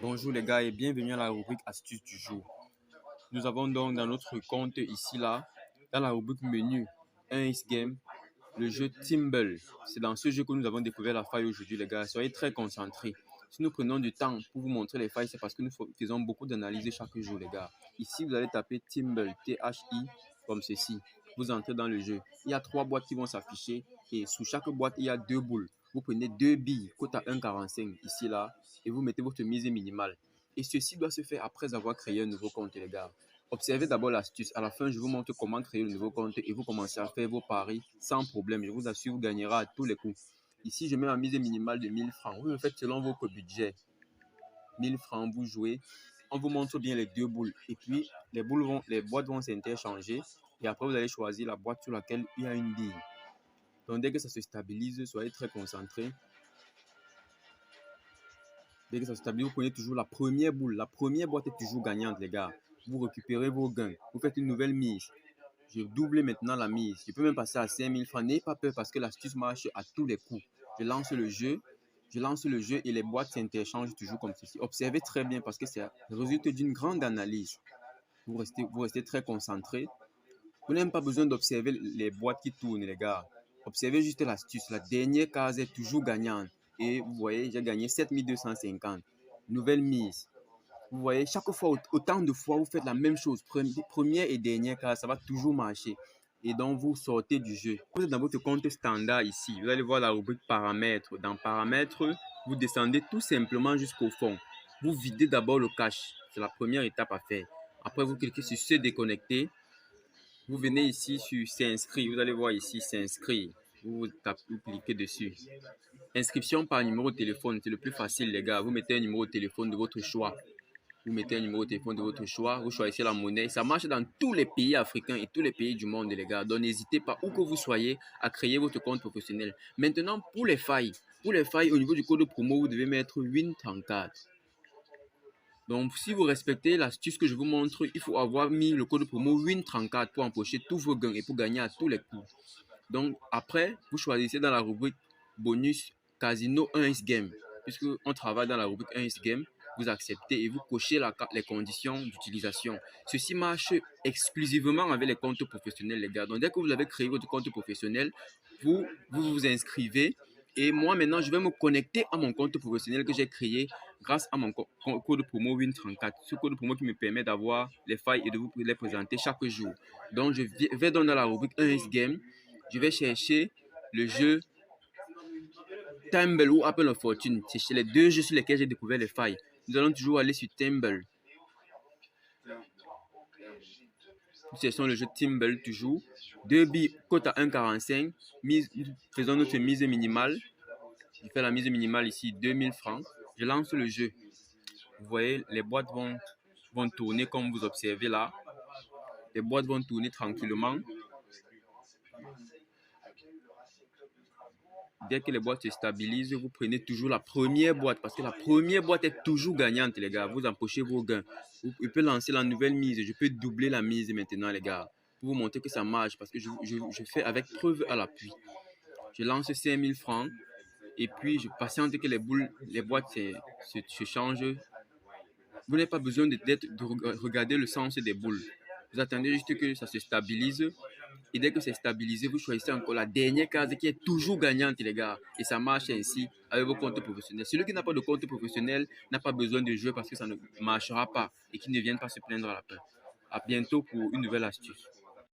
Bonjour les gars et bienvenue à la rubrique astuces du jour. Nous avons donc dans notre compte ici là, dans la rubrique menu, un X-Game, le jeu Timble. C'est dans ce jeu que nous avons découvert la faille aujourd'hui les gars. Soyez très concentrés. Si nous prenons du temps pour vous montrer les failles, c'est parce que nous faisons beaucoup d'analyses chaque jour les gars. Ici vous allez taper Timble, T-H-I, comme ceci. Vous entrez dans le jeu. Il y a 3 boîtes qui vont s'afficher et sous chaque boîte il y a 2 boules. Vous prenez 2 billes, cote à 1,45 ici là, et vous mettez votre mise minimale. Et ceci doit se faire après avoir créé un nouveau compte les gars. Observez d'abord l'astuce. À la fin, je vous montre comment créer le nouveau compte et vous commencez à faire vos paris sans problème. Je vous assure, vous gagnerez à tous les coups. Ici, je mets ma mise minimale de 1000 francs. Vous le faites selon votre budget. 1000 francs, vous jouez. On vous montre bien les 2 boules. Et puis, les boîtes vont s'interchanger. Et après, vous allez choisir la boîte sur laquelle il y a une bille. Donc, dès que ça se stabilise, soyez très concentrés. Dès que ça se stabilise, vous prenez toujours la première boule. La première boîte est toujours gagnante, les gars. Vous récupérez vos gains. Vous faites une nouvelle mise. Je double maintenant la mise. Je peux même passer à 5000 francs. N'ayez pas peur parce que l'astuce marche à tous les coups. Je lance le jeu. Et les boîtes s'interchangent toujours comme ceci. Observez très bien parce que c'est le résultat d'une grande analyse. Vous restez très concentré. Vous n'avez même pas besoin d'observer les boîtes qui tournent, les gars. Observez juste l'astuce. La dernière case est toujours gagnante. Et vous voyez, j'ai gagné 7250. Nouvelle mise. Vous voyez, chaque fois, autant de fois, vous faites la même chose. Première et dernière case, ça va toujours marcher. Et donc, vous sortez du jeu. Vous êtes dans votre compte standard ici. Vous allez voir la rubrique paramètres. Dans paramètres, vous descendez tout simplement jusqu'au fond. Vous videz d'abord le cache. C'est la première étape à faire. Après, vous cliquez sur se déconnecter. Vous venez ici sur s'inscrire. Vous allez voir ici s'inscrire. Vous cliquez dessus. Inscription par numéro de téléphone. C'est le plus facile, les gars. Vous mettez un numéro de téléphone de votre choix. Vous mettez un numéro de téléphone de votre choix, vous choisissez la monnaie. Ça marche dans tous les pays africains et tous les pays du monde, les gars. Donc, n'hésitez pas, où que vous soyez, à créer votre compte professionnel. Maintenant, pour les failles, au niveau du code promo, vous devez mettre Win34. Donc, si vous respectez l'astuce que je vous montre, il faut avoir mis le code promo Win34 pour empocher tous vos gains et pour gagner à tous les coups. Donc, après, vous choisissez dans la rubrique bonus Casino 1x Game. Puisque on travaille dans la rubrique 1x Game, vous acceptez et vous cochez les conditions d'utilisation. Ceci marche exclusivement avec les comptes professionnels, les gars. Donc, dès que vous avez créé votre compte professionnel, vous inscrivez. Et moi, maintenant, je vais me connecter à mon compte professionnel que j'ai créé grâce à mon code promo Win34. Ce code promo qui me permet d'avoir les failles et de vous les présenter chaque jour. Donc, je vais dans la rubrique 1x Game. Je vais chercher le jeu Timble ou Apple of Fortune. C'est les deux jeux sur lesquels j'ai découvert les failles. Nous allons toujours aller sur Timble. Nous cherchons le jeu Timble toujours. 2 billes, cote à 1,45. Faisons notre mise minimale. Je fais la mise minimale ici, 2000 francs. Je lance le jeu. Vous voyez, les boîtes vont tourner comme vous observez là. Les boîtes vont tourner tranquillement. Dès que les boîtes se stabilisent, vous prenez toujours la première boîte parce que la première boîte est toujours gagnante, les gars. Vous empochez vos gains. Vous pouvez lancer la nouvelle mise. Je peux doubler la mise maintenant, les gars, pour vous montrer que ça marche parce que je fais avec preuve à l'appui. Je lance 5000 francs et puis je patiente que les boîtes se changent. Vous n'avez pas besoin de regarder le sens des boules. Vous attendez juste que ça se stabilise. Et dès que c'est stabilisé, vous choisissez encore la dernière case qui est toujours gagnante, les gars. Et ça marche ainsi avec vos comptes professionnels. Celui qui n'a pas de compte professionnel n'a pas besoin de jouer parce que ça ne marchera pas et qu'il ne vienne pas se plaindre à la fin. À bientôt pour une nouvelle astuce.